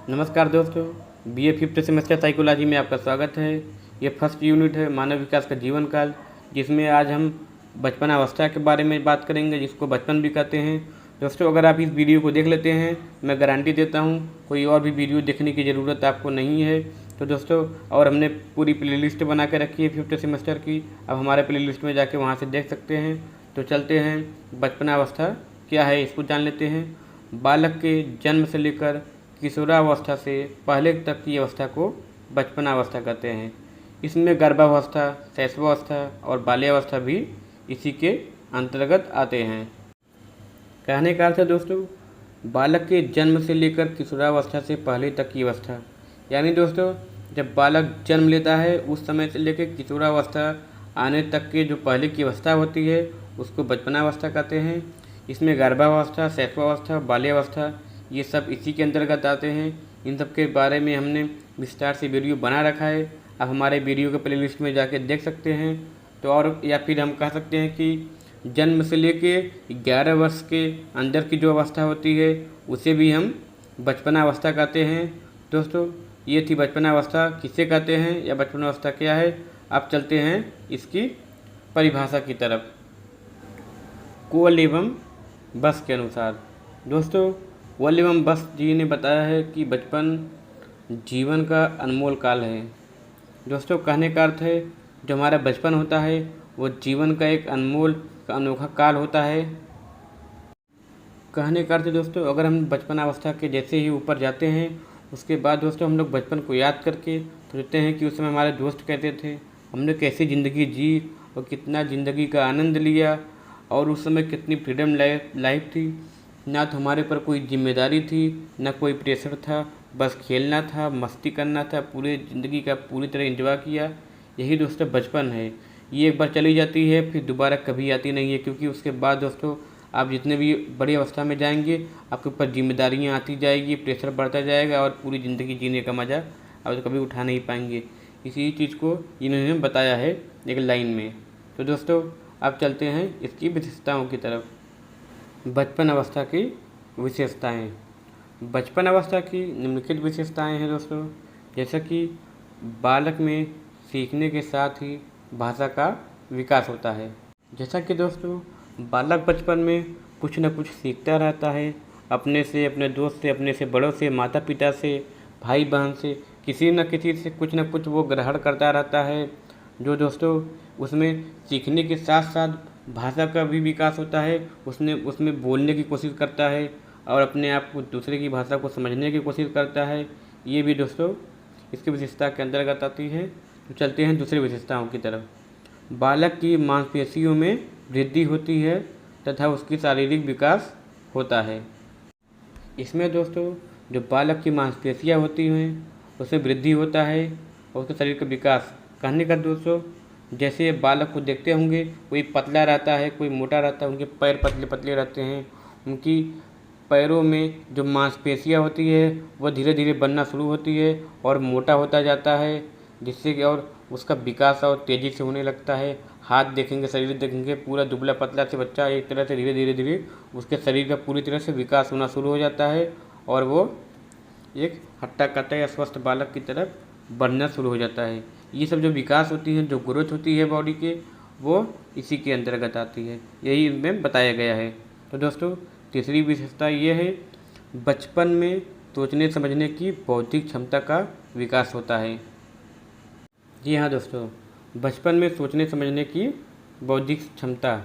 नमस्कार दोस्तों, BA fifth semester psychology में आपका स्वागत है। ये फर्स्ट यूनिट है मानव विकास का जीवन काल, जिसमें आज हम बचपन अवस्था के बारे में बात करेंगे, जिसको बचपन भी कहते हैं। दोस्तों, अगर आप इस वीडियो को देख लेते हैं, मैं गारंटी देता हूँ कोई और भी वीडियो देखने की ज़रूरत आपको नहीं है। तो दोस्तों, और हमने पूरी प्लेलिस्ट बना के रखी है फिफ्थ सेमेस्टर की, अब हमारे प्लेलिस्ट में जाके वहाँ से देख सकते हैं। तो चलते हैं, बचपन अवस्था क्या है इसको जान लेते हैं। बालक के जन्म से लेकर किशोरावस्था से पहले तक की अवस्था को बचपनावस्था कहते हैं। इसमें गर्भावस्था, शैशवावस्था और बाल्यावस्था भी इसी के अंतर्गत आते हैं। कहने का अर्थ है दोस्तों, बालक के जन्म से लेकर किशोरावस्था से पहले तक की अवस्था, यानी दोस्तों जब बालक जन्म लेता है उस समय से लेकर किशोरावस्था आने तक के जो पहले की अवस्था होती है उसको बचपनावस्था कहते हैं। इसमें गर्भावस्था, शैशवावस्था, बाल्यावस्था ये सब इसी के अंतर्गत आते हैं। इन सब के बारे में हमने विस्तार से वीडियो बना रखा है, आप हमारे वीडियो के प्लेलिस्ट में जाके देख सकते हैं। तो और या फिर हम कह सकते हैं कि जन्म से लेके 11 वर्ष के अंदर की जो अवस्था होती है उसे भी हम बचपनावस्था कहते हैं। दोस्तों, ये थी बचपनावस्था किसे कहते हैं या बचपनावस्था क्या है। अब चलते हैं इसकी परिभाषा की तरफ। कोल एवं बस के अनुसार दोस्तों, कोल एवं बस जी ने बताया है कि बचपन जीवन का अनमोल काल है। दोस्तों, कहने का अर्थ है जो हमारा बचपन होता है वो जीवन का एक अनमोल अनोखा काल होता है। कहने का अर्थ है दोस्तों, अगर हम बचपनावस्था के जैसे ही ऊपर जाते हैं उसके बाद दोस्तों हम लोग बचपन को याद करके सोचते हैं कि उस समय हमारे दोस्त कहते थे, हमने कैसी ज़िंदगी जी और कितना ज़िंदगी का आनंद लिया, और उस समय कितनी फ्रीडम लाइफ थी। ना तो हमारे पर कोई जिम्मेदारी थी, ना कोई प्रेशर था, बस खेलना था, मस्ती करना था, पूरे ज़िंदगी का पूरी तरह एंजॉय किया। यही दोस्तों बचपन है। ये एक बार चली जाती है फिर दोबारा कभी आती नहीं है, क्योंकि उसके बाद दोस्तों आप जितने भी बड़ी अवस्था में जाएंगे आपके ऊपर जिम्मेदारियाँ आती जाएगी, प्रेशर बढ़ता जाएगा और पूरी ज़िंदगी जीने का मज़ा आप तो कभी उठा नहीं पाएंगे। इसी चीज़ को इन्होंने बताया है एक लाइन में। तो दोस्तों, अब चलते हैं इसकी विशेषताओं की तरफ। बचपन अवस्था की विशेषताएं। बचपन अवस्था की निम्नलिखित विशेषताएं हैं दोस्तों, जैसा कि बालक में सीखने के साथ ही भाषा का विकास होता है। जैसा कि दोस्तों बालक बचपन में कुछ न कुछ सीखता रहता है, अपने से, अपने दोस्त से, अपने से बड़ों से, माता पिता से, भाई बहन से, किसी न किसी से कुछ न कुछ वो ग्रहण करता रहता है। जो दोस्तों उसमें सीखने के साथ साथ भाषा का भी विकास होता है, उसमें बोलने की कोशिश करता है और अपने आप को दूसरे की भाषा को समझने की कोशिश करता है। ये भी दोस्तों इसकी विशेषता के अंतर्गत आती है। तो चलते हैं दूसरी विशेषताओं की तरफ। बालक की मांसपेशियों में वृद्धि होती है तथा उसकी शारीरिक विकास होता है। इसमें दोस्तों जो बालक की मांसपेशियाँ होती हैं उसमें वृद्धि होता है और उसके शरीर का विकास। कहने का दोस्तों, जैसे बालक को देखते होंगे, कोई पतला रहता है, कोई मोटा रहता है, उनके पैर पतले पतले रहते हैं, उनकी पैरों में जो मांसपेशियाँ होती है वह धीरे धीरे बनना शुरू होती है और मोटा होता जाता है, जिससे कि और उसका विकास और तेज़ी से होने लगता है। हाथ देखेंगे, शरीर देखेंगे, पूरा दुबला पतला से बच्चा एक तरह से धीरे धीरे धीरे उसके शरीर का पूरी तरह से विकास होना शुरू हो जाता है और वो एक हट्टा कट्टा या स्वस्थ बालक की तरफ बढ़ना शुरू हो जाता है। ये सब जो विकास होती है, जो ग्रोथ होती है बॉडी के, वो इसी के अंतर्गत आती है, यही इनमें बताया गया है। तो दोस्तों तीसरी विशेषता ये है, बचपन में सोचने समझने की बौद्धिक क्षमता का विकास होता है। जी हाँ दोस्तों, बचपन में सोचने समझने की बौद्धिक क्षमता।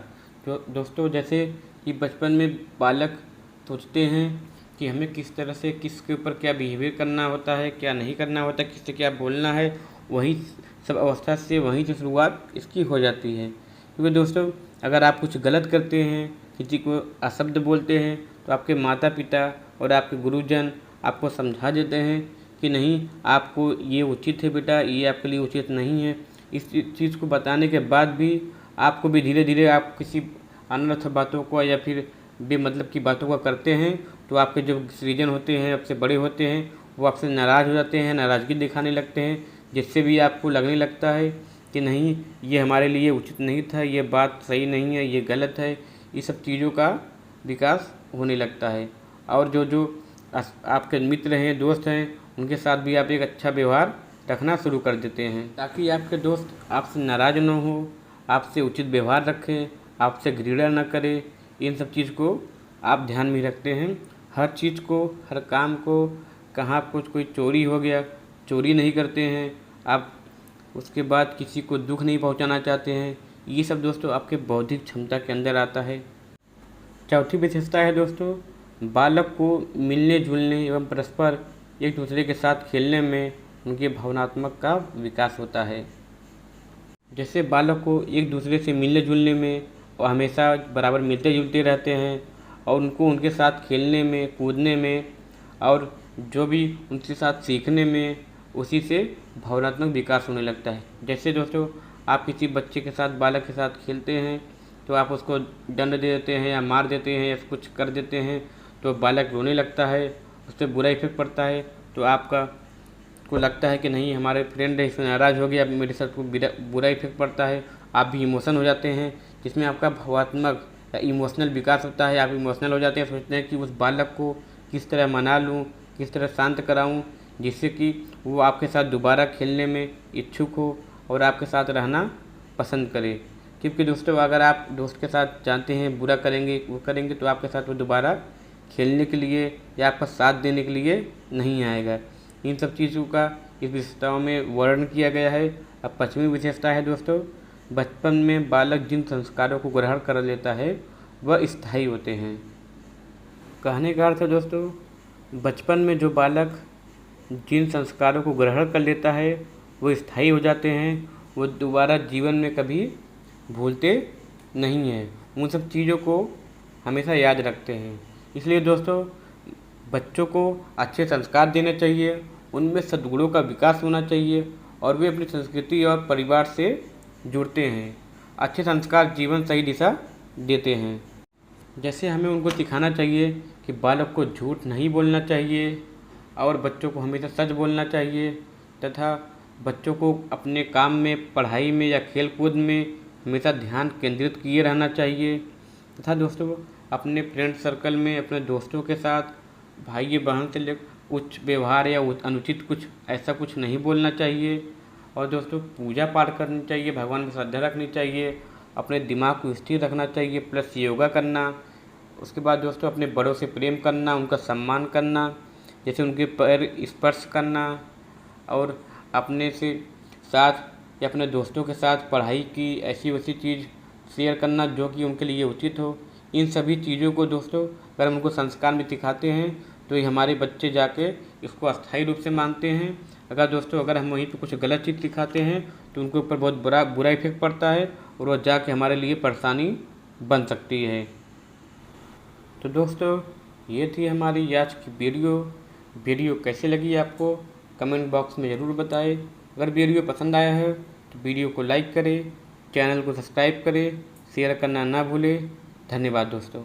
तो दोस्तों जैसे कि बचपन में बालक सोचते हैं कि हमें किस तरह से, किसके ऊपर क्या बिहेवियर करना होता है, क्या नहीं करना होता, किससे क्या बोलना है, वही सब अवस्था से वहीं से शुरुआत इसकी हो जाती है। क्योंकि दोस्तों अगर आप कुछ गलत करते हैं, किसी को अशब्द बोलते हैं, तो आपके माता पिता और आपके गुरुजन आपको समझा देते हैं कि नहीं, आपको ये उचित है बेटा, ये आपके लिए उचित नहीं है। इस चीज़ को बताने के बाद भी आपको भी धीरे धीरे आप किसी अनर्थ बातों को या फिर बेमतलब की बातों को करते हैं, तो आपके जो सृजन होते हैं, आपसे बड़े होते हैं, वो आपसे नाराज़ हो जाते हैं, नाराज़गी दिखाने लगते हैं, जिससे भी आपको लगने लगता है कि नहीं, ये हमारे लिए उचित नहीं था, ये बात सही नहीं है, ये गलत है। ये सब चीज़ों का विकास होने लगता है। और जो जो आपके मित्र हैं, दोस्त हैं, उनके साथ भी आप एक अच्छा व्यवहार रखना शुरू कर देते हैं, ताकि आपके दोस्त आपसे नाराज़ न हो, आपसे उचित व्यवहार रखें, आपसे घृणा न करें। इन सब चीज़ को आप ध्यान में रखते हैं। हर चीज़ को, हर काम को, कहाँ कुछ कोई चोरी हो गया, चोरी नहीं करते हैं आप। उसके बाद किसी को दुख नहीं पहुंचाना चाहते हैं। ये सब दोस्तों आपके बौद्धिक क्षमता के अंदर आता है। चौथी विशेषता है दोस्तों, बालक को मिलने जुलने एवं परस्पर एक दूसरे के साथ खेलने में उनके भावनात्मक का विकास होता है। जैसे बालक को एक दूसरे से मिलने जुलने में और हमेशा बराबर मिलते जुलते रहते हैं, और उनको उनके साथ खेलने में, कूदने में और जो भी उनके साथ सीखने में, उसी से भावनात्मक विकास होने लगता है। जैसे दोस्तों आप किसी बच्चे के साथ, बालक के साथ खेलते हैं तो आप उसको दंड दे देते हैं या मार देते हैं या कुछ कर देते हैं तो बालक रोने लगता है, उससे बुरा इफेक्ट पड़ता है। तो आपका को लगता है कि नहीं, हमारे फ्रेंड है, इसमें नाराज़ हो गया, मेरे साथ को बुरा इफेक्ट पड़ता है। आप भी इमोशन हो जाते हैं, जिसमें आपका भावात्मक या इमोशनल विकास होता है। आप इमोशनल हो जाते हैं, सोचते हैं कि उस बालक को किस तरह मना लूँ, किस तरह शांत कराऊँ, जिससे कि वो आपके साथ दोबारा खेलने में इच्छुक हो और आपके साथ रहना पसंद करे। क्योंकि दोस्तों अगर आप दोस्त के साथ जानते हैं बुरा करेंगे, वो करेंगे, तो आपके साथ वो दोबारा खेलने के लिए या आपका साथ देने के लिए नहीं आएगा। इन सब चीज़ों का इस विशेषताओं में वर्णन किया गया है। अब 5वीं विशेषता है दोस्तों, बचपन में बालक जिन संस्कारों को ग्रहण कर लेता है वह स्थायी होते हैं। कहने का अर्थ है दोस्तों, बचपन में जो बालक जिन संस्कारों को ग्रहण कर लेता है वो स्थायी हो जाते हैं, वो दोबारा जीवन में कभी भूलते नहीं हैं, उन सब चीज़ों को हमेशा याद रखते हैं। इसलिए दोस्तों बच्चों को अच्छे संस्कार देने चाहिए, उनमें सद्गुणों का विकास होना चाहिए और वे अपनी संस्कृति और परिवार से जुड़ते हैं। अच्छे संस्कार जीवन सही दिशा देते हैं। जैसे हमें उनको सिखाना चाहिए कि बालक को झूठ नहीं बोलना चाहिए और बच्चों को हमेशा सच बोलना चाहिए, तथा बच्चों को अपने काम में, पढ़ाई में या खेल कूद में हमेशा ध्यान केंद्रित किए रहना चाहिए। तथा दोस्तों अपने फ्रेंड सर्कल में, अपने दोस्तों के साथ, भाई बहन से लेकर कुछ व्यवहार या अनुचित कुछ ऐसा कुछ नहीं बोलना चाहिए। और दोस्तों पूजा पाठ करनी चाहिए, भगवान में श्रद्धा रखनी चाहिए, अपने दिमाग को स्थिर रखना चाहिए, प्लस योगा करना। उसके बाद दोस्तों अपने बड़ों से प्रेम करना, उनका सम्मान करना, जैसे उनके पैर स्पर्श करना, और अपने से साथ या अपने दोस्तों के साथ पढ़ाई की ऐसी वैसी चीज़ शेयर करना जो कि उनके लिए उचित हो। इन सभी चीज़ों को दोस्तों अगर हम उनको संस्कार में सिखाते हैं तो ये हमारे बच्चे जाके इसको अस्थायी रूप से मानते हैं। अगर हम वहीं पे कुछ गलत चीज़ सिखाते हैं तो उनके ऊपर बहुत बुरा इफेक्ट पड़ता है और वह जाके हमारे लिए परेशानी बन सकती है। तो दोस्तों ये थी हमारी आज की वीडियो कैसे लगी आपको कमेंट बॉक्स में ज़रूर बताएं। अगर वीडियो पसंद आया है तो वीडियो को लाइक करें, चैनल को सब्सक्राइब करें, शेयर करना ना भूलें। धन्यवाद दोस्तों।